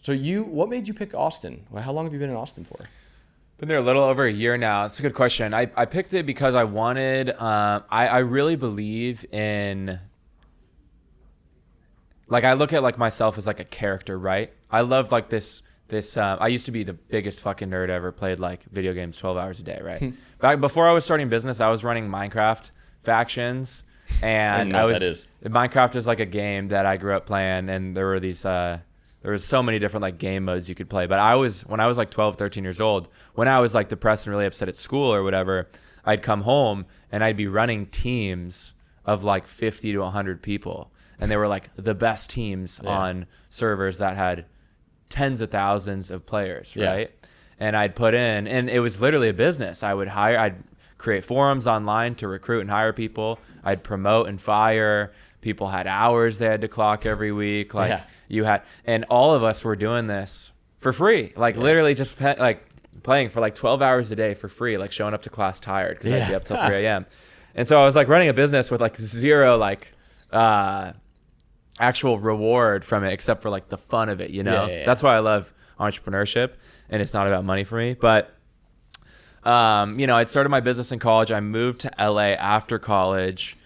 So what made you pick Austin? Well, how long have you been in Austin for? Been there a little over a year now. It's a good question. I picked it because I wanted, I really believe in, like, I look at like myself as like a character, right? I love like this, I used to be the biggest fucking nerd ever, played like video games 12 hours a day, right? Back before I was starting business, I was running Minecraft factions, and Minecraft is like a game that I grew up playing, and there were these, there was so many different like game modes you could play. But when I was like 12, 13 years old, when I was like depressed and really upset at school or whatever, I'd come home and I'd be running teams of like 50 to 100 people. And they were like the best teams on servers that had tens of thousands of players, right? And I'd put in, and it was literally a business. I'd create forums online to recruit and hire people. I'd promote and fire. People had hours they had to clock every week. Like and all of us were doing this for free. Like literally just playing for like 12 hours a day for free, like showing up to class tired because I'd be up till 3 a.m. And so I was like running a business with like zero like actual reward from it except for like the fun of it, you know? That's why I love entrepreneurship, and it's not about money for me. But you know, I'd started my business in college. I moved to LA after college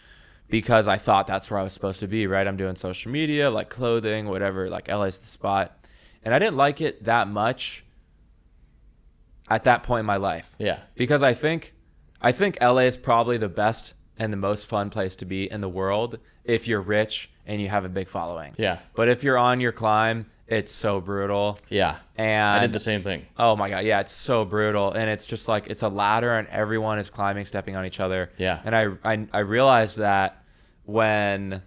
because I thought that's where I was supposed to be, right? I'm doing social media, like clothing, whatever, like LA's the spot. And I didn't like it that much at that point in my life. Yeah. Because I think LA is probably the best and the most fun place to be in the world if you're rich and you have a big following. Yeah. But if you're on your climb, it's so brutal. Yeah. And I did the same thing. Oh my God. Yeah. It's so brutal. And it's just like, it's a ladder and everyone is climbing, stepping on each other. Yeah. And I realized that when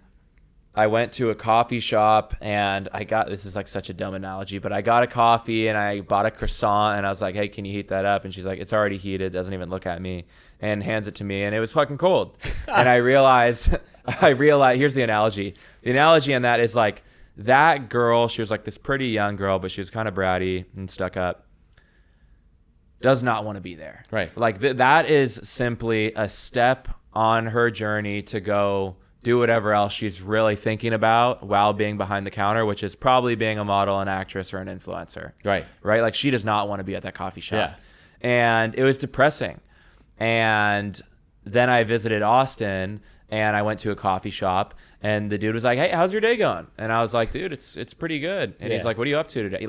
I went to a coffee shop and this is like such a dumb analogy, but I got a coffee and I bought a croissant and I was like, hey, can you heat that up? And she's like, it's already heated. Doesn't even look at me, and hands it to me. And it was fucking cold. And I realized, here's the analogy. The analogy on that is like, that girl, she was like this pretty young girl, but she was kind of bratty and stuck up, does not want to be there. Right. Like that is simply a step on her journey to go do whatever else she's really thinking about while being behind the counter, which is probably being a model, an actress, or an influencer. Right. Right. Like she does not want to be at that coffee shop. Yeah. And it was depressing. And then I visited Austin and I went to a coffee shop and the dude was like, hey, how's your day going? And I was like, dude, it's pretty good. And he's like, what are you up to today?